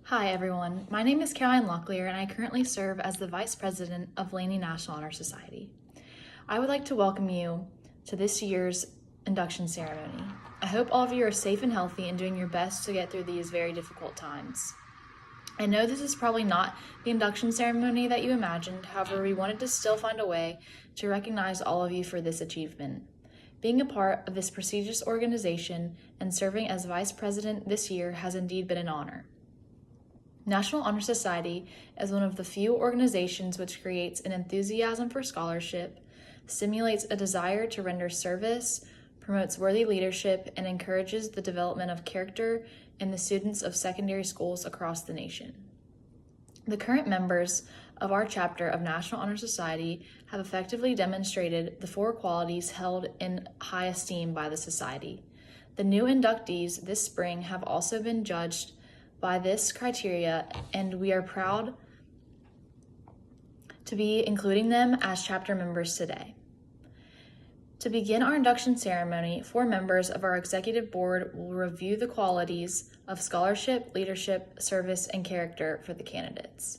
Hi everyone, my name is Caroline Locklear and I currently serve as the Vice President of Laney National Honor Society. I would like to welcome you to this year's induction ceremony. I hope all of you are safe and healthy and doing your best to get through these very difficult times. I know this is probably not the induction ceremony that you imagined, however, we wanted to still find a way to recognize all of you for this achievement. Being a part of this prestigious organization and serving as Vice President this year has indeed been an honor. National Honor Society is one of the few organizations which creates an enthusiasm for scholarship, stimulates a desire to render service, promotes worthy leadership, and encourages the development of character in the students of secondary schools across the nation. The current members of our chapter of National Honor Society have effectively demonstrated the four qualities held in high esteem by the Society. The new inductees this spring have also been judged by this criteria, and we are proud to be including them as chapter members today. To begin our induction ceremony, 4 members of our executive board will review the qualities of scholarship, leadership, service, and character for the candidates.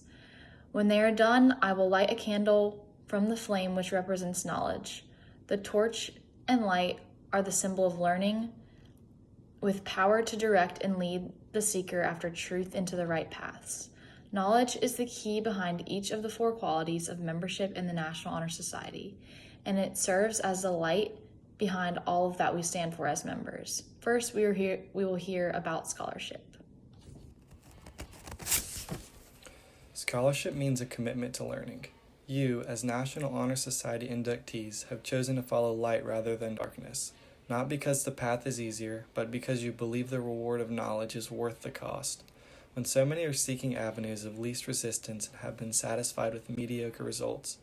When they are done, I will light a candle from the flame which represents knowledge. The torch and light are the symbol of learning, with power to direct and lead the seeker after truth into the right paths. Knowledge is the key behind each of the 4 qualities of membership in the National Honor Society, and it serves as the light behind all of that we stand for as members. First, we will hear about scholarship. Scholarship means a commitment to learning. You, as National Honor Society inductees, have chosen to follow light rather than darkness. Not because the path is easier, but because you believe the reward of knowledge is worth the cost. When so many are seeking avenues of least resistance and have been satisfied with mediocre results,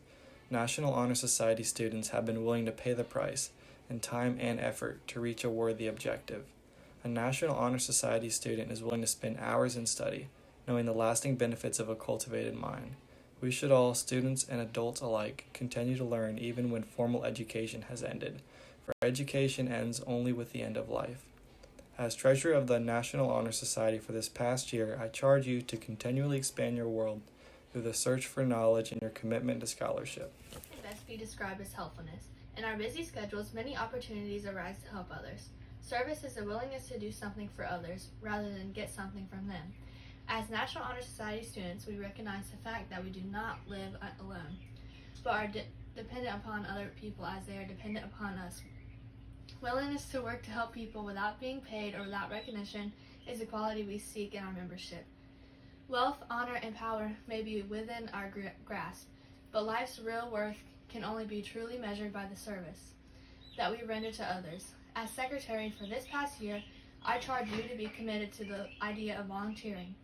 National Honor Society students have been willing to pay the price in time and effort to reach a worthy objective. A National Honor Society student is willing to spend hours in study, knowing the lasting benefits of a cultivated mind. We should all, students and adults alike, continue to learn even when formal education has ended. For education ends only with the end of life. As treasurer of the National Honor Society for this past year, I charge you to continually expand your world through the search for knowledge and your commitment to scholarship. It best be described as helpfulness. In our busy schedules, many opportunities arise to help others. Service is a willingness to do something for others rather than get something from them. As National Honor Society students, we recognize the fact that we do not live alone, but are dependent upon other people as they are dependent upon us. Willingness to work to help people without being paid or without recognition is a quality we seek in our membership. Wealth, honor, and power may be within our grasp, but life's real worth can only be truly measured by the service that we render to others. As secretary for this past year, I charge you to be committed to the idea of volunteering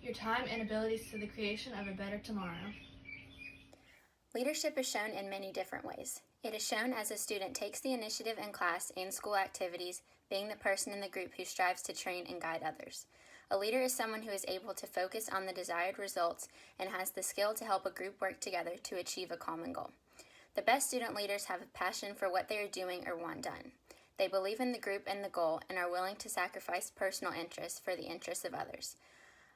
your time and abilities to the creation of a better tomorrow. Leadership is shown in many different ways. It is shown as a student takes the initiative in class and school activities, being the person in the group who strives to train and guide others. A leader is someone who is able to focus on the desired results and has the skill to help a group work together to achieve a common goal. The best student leaders have a passion for what they are doing or want done. They believe in the group and the goal and are willing to sacrifice personal interests for the interests of others.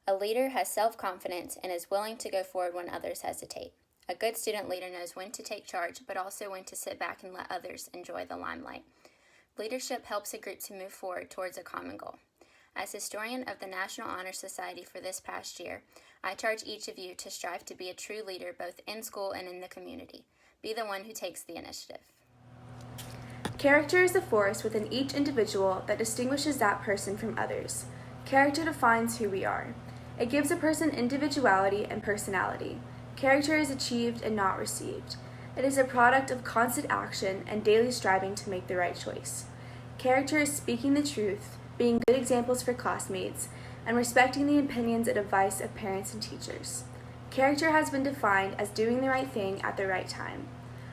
A leader has self-confidence and is willing to go forward when others hesitate. A good student leader knows when to take charge, but also when to sit back and let others enjoy the limelight. Leadership helps a group to move forward towards a common goal. As historian of the National Honor Society for this past year, I charge each of you to strive to be a true leader both in school and in the community. Be the one who takes the initiative. Character is a force within each individual that distinguishes that person from others. Character defines who we are. It gives a person individuality and personality. Character is achieved and not received. It is a product of constant action and daily striving to make the right choice. Character is speaking the truth, being good examples for classmates, and respecting the opinions and advice of parents and teachers. Character has been defined as doing the right thing at the right time.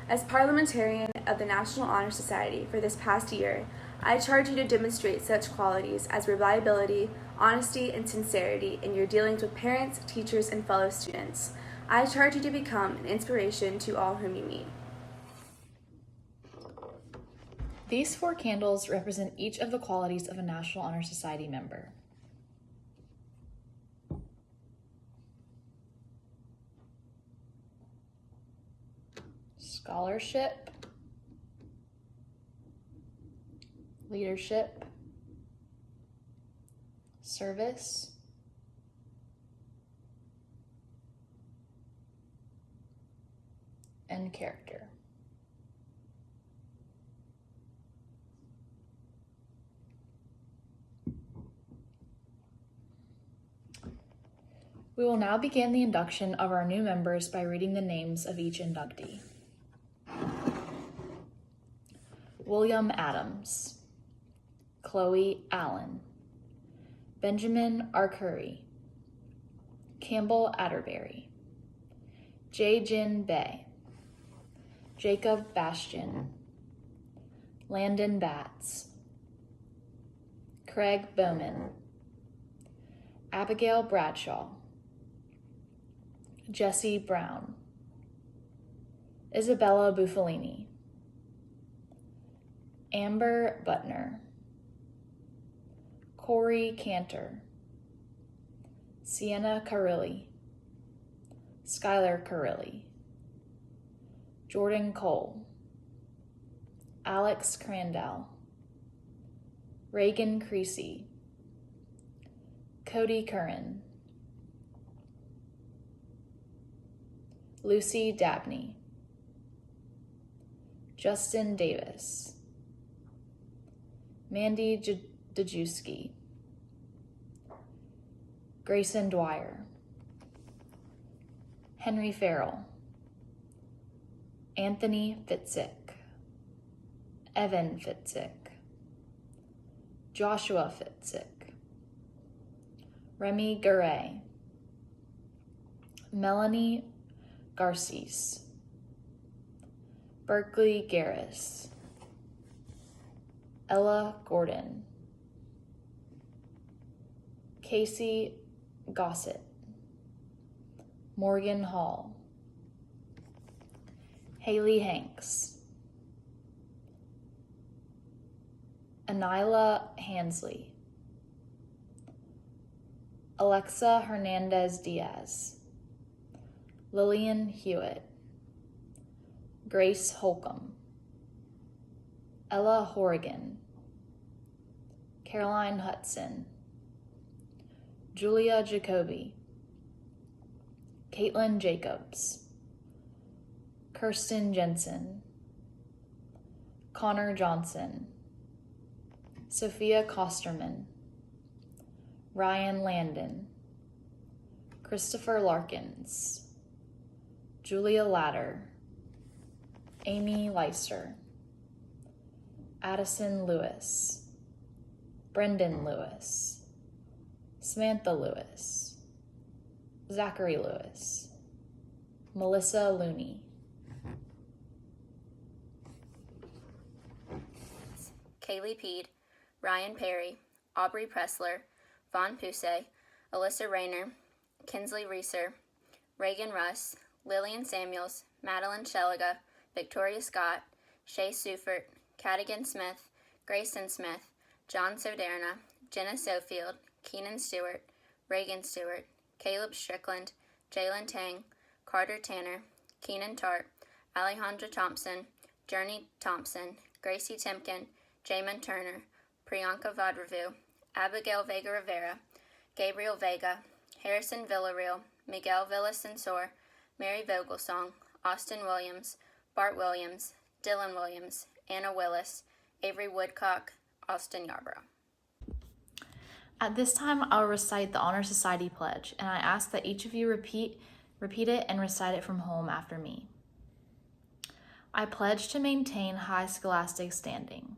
As parliamentarian of the National Honor Society for this past year, I charge you to demonstrate such qualities as reliability, honesty, and sincerity in your dealings with parents, teachers, and fellow students. I charge you to become an inspiration to all whom you meet. These 4 candles represent each of the qualities of a National Honor Society member. scholarship, leadership, service, and character. We will now begin the induction of our new members by reading the names of each inductee. William Adams, Chloe Allen, Benjamin Arcuri, Campbell Atterbury, Jae-Jin Bae, Jacob Bastian, Landon Batts, Craig Bowman, Abigail Bradshaw, Jesse Brown, Isabella Buffalini, Amber Butner, Corey Cantor, Sienna Carilli, Skylar Carilli, Jordan Cole, Alex Crandall, Reagan Creasy, Cody Curran, Lucy Dabney, Justin Davis, Mandy Dajewski, Grayson Dwyer, Henry Farrell, Anthony Fitzick, Evan Fitzick, Joshua Fitzick, Remy Garay, Melanie Garces, Berkeley Garris, Ella Gordon, Casey Gossett, Morgan Hall, Haley Hanks, Anila Hansley, Alexa Hernandez Diaz, Lillian Hewitt, Grace Holcomb, Ella Horrigan, Caroline Hudson, Julia Jacoby, Caitlin Jacobs, Kirsten Jensen, Connor Johnson, Sophia Kosterman, Ryan Landon, Christopher Larkins, Julia Latter, Amy Leister, Addison Lewis, Brendan Lewis, Samantha Lewis, Zachary Lewis, Melissa Looney, Kaylee Peed, Ryan Perry, Aubrey Pressler, Vaughn Poussey, Alyssa Rayner, Kinsley Reeser, Reagan Russ, Lillian Samuels, Madeline Shelliga, Victoria Scott, Shay Sufert, Cadigan Smith, Grayson Smith, John Soderna, Jenna Sofield, Keenan Stewart, Reagan Stewart, Caleb Strickland, Jalen Tang, Carter Tanner, Keenan Tart, Alejandra Thompson, Journey Thompson, Gracie Timken, Jamin Turner, Priyanka Vadravu, Abigail Vega Rivera, Gabriel Vega, Harrison Villarreal, Miguel Villasensor, Mary Vogelsong, Austin Williams, Bart Williams, Dylan Williams, Anna Willis, Avery Woodcock, Austin Yarborough. At this time, I'll recite the Honor Society Pledge, and I ask that each of you repeat it and recite it from home after me. I pledge to maintain high scholastic standing,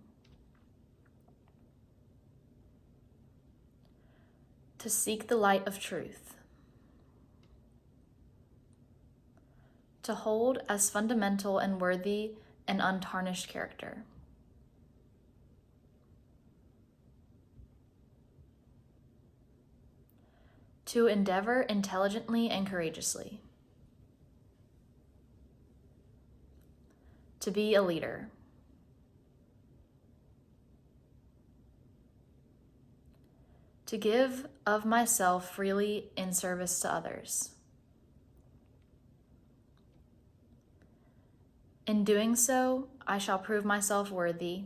to seek the light of truth, to hold as fundamental and worthy an untarnished character, to endeavor intelligently and courageously, to be a leader, to give of myself freely in service to others, In doing so, I shall prove myself worthy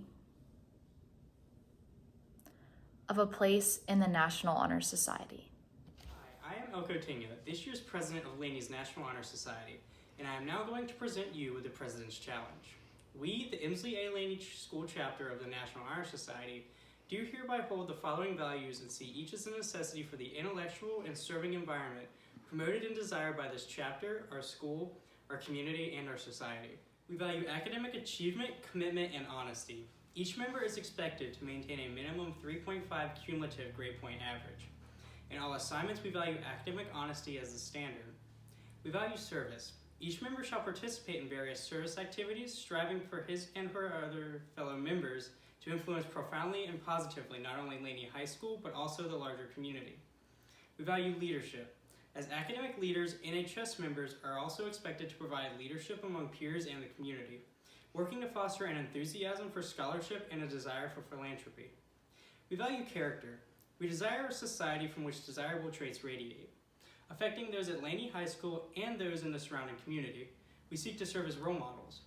of a place in the National Honor Society. Hi, I am Elko Tinga, this year's president of Laney's National Honor Society, and I am now going to present you with the President's Challenge. We, the Emsley A. Laney School Chapter of the National Honor Society, do hereby hold the following values and see each as a necessity for the intellectual and serving environment promoted and desired by this chapter, our school, our community, and our society. We value academic achievement, commitment, and honesty. Each member is expected to maintain a minimum 3.5 cumulative grade point average. In all assignments, we value academic honesty as the standard. We value service. Each member shall participate in various service activities, striving for his and her other fellow members to influence profoundly and positively not only Laney High School, but also the larger community. We value leadership. As academic leaders, NHS members are also expected to provide leadership among peers and the community, working to foster an enthusiasm for scholarship and a desire for philanthropy. We value character. We desire a society from which desirable traits radiate. Affecting those at Laney High School and those in the surrounding community, we seek to serve as role models.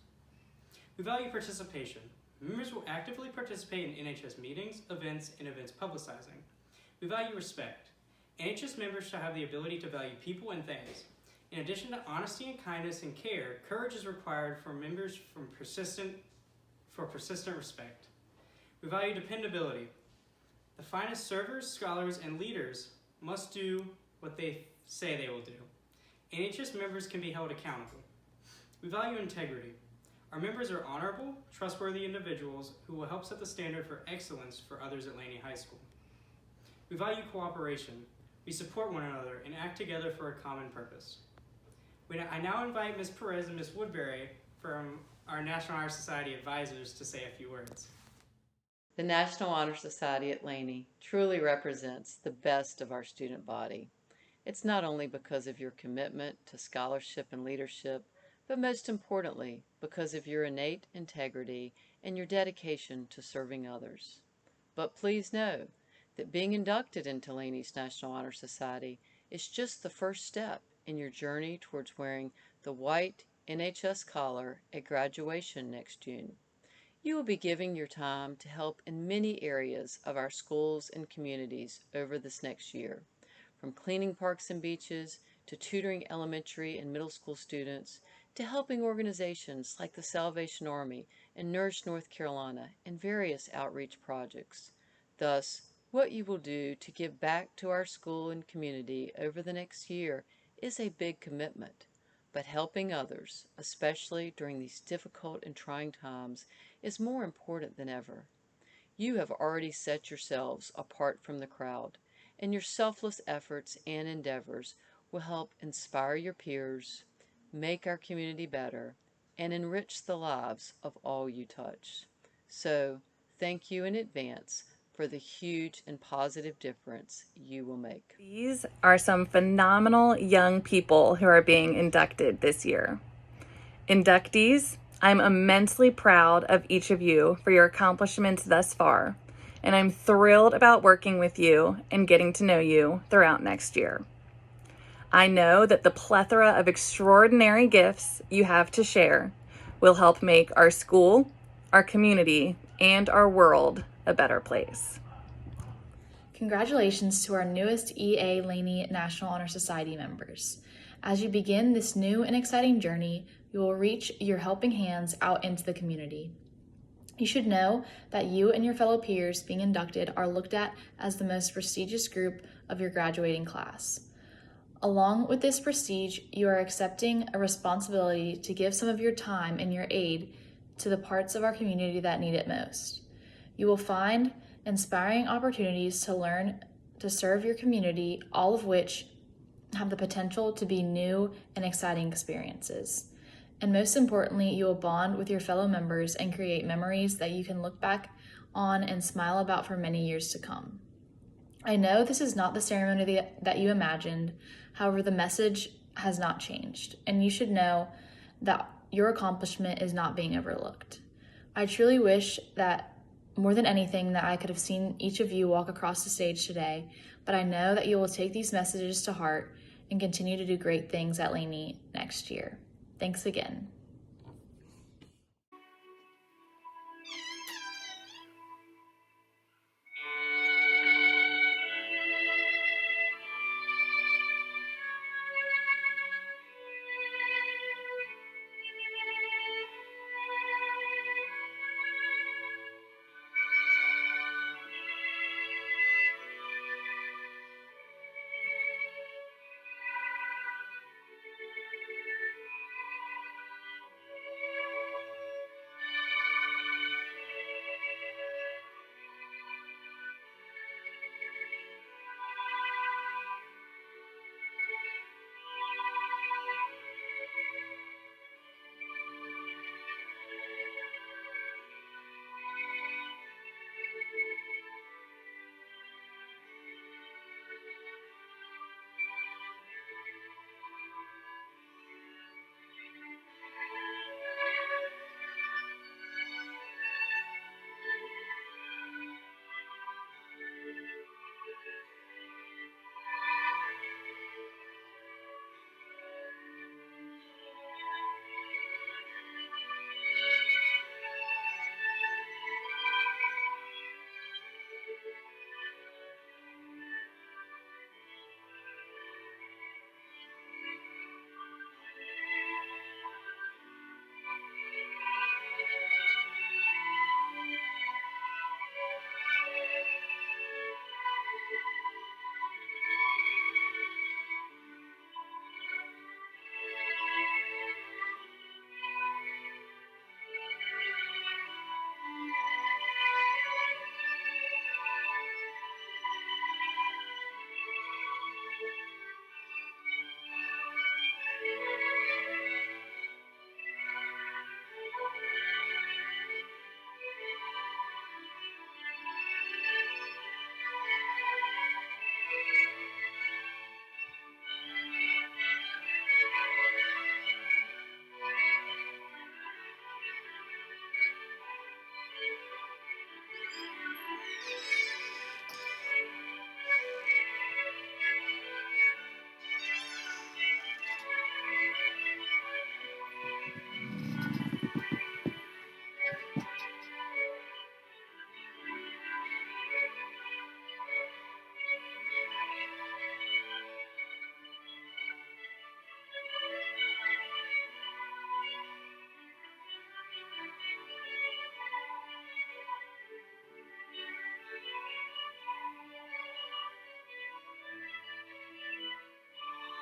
We value participation. Members will actively participate in NHS meetings, events, and events publicizing. We value respect. NHS members shall have the ability to value people and things. In addition to honesty and kindness and care, courage is required for members for persistent respect. We value dependability. The finest servers, scholars, and leaders must do what they say they will do. NHS members can be held accountable. We value integrity. Our members are honorable, trustworthy individuals who will help set the standard for excellence for others at Laney High School. We value cooperation. We support one another and act together for a common purpose. I now invite Ms. Perez and Ms. Woodbury from our National Honor Society advisors to say a few words. The National Honor Society at Laney truly represents the best of our student body. It's not only because of your commitment to scholarship and leadership, but most importantly, because of your innate integrity and your dedication to serving others. But please know that being inducted into Laney's National Honor Society is just the first step in your journey towards wearing the white NHS collar at graduation next June. You will be giving your time to help in many areas of our schools and communities over this next year, from cleaning parks and beaches to tutoring elementary and middle school students to helping organizations like the Salvation Army and Nourish North Carolina and various outreach projects. Thus, what you will do to give back to our school and community over the next year is a big commitment, but helping others, especially during these difficult and trying times, is more important than ever. You have already set yourselves apart from the crowd, and your selfless efforts and endeavors will help inspire your peers, make our community better, and enrich the lives of all you touch. So, thank you in advance for the huge and positive difference you will make. These are some phenomenal young people who are being inducted this year. Inductees, I'm immensely proud of each of you for your accomplishments thus far, and I'm thrilled about working with you and getting to know you throughout next year. I know that the plethora of extraordinary gifts you have to share will help make our school, our community, and our world a better place. Congratulations to our newest EA Laney National Honor Society members. As you begin this new and exciting journey, you will reach your helping hands out into the community. You should know that you and your fellow peers being inducted are looked at as the most prestigious group of your graduating class. Along with this prestige, you are accepting a responsibility to give some of your time and your aid to the parts of our community that need it most. You will find inspiring opportunities to learn to serve your community, all of which have the potential to be new and exciting experiences. And most importantly, you will bond with your fellow members and create memories that you can look back on and smile about for many years to come. I know this is not the ceremony that you imagined, however, the message has not changed, and you should know that your accomplishment is not being overlooked. I truly wish that more than anything that I could have seen each of you walk across the stage today, but I know that you will take these messages to heart and continue to do great things at Laney next year. Thanks again.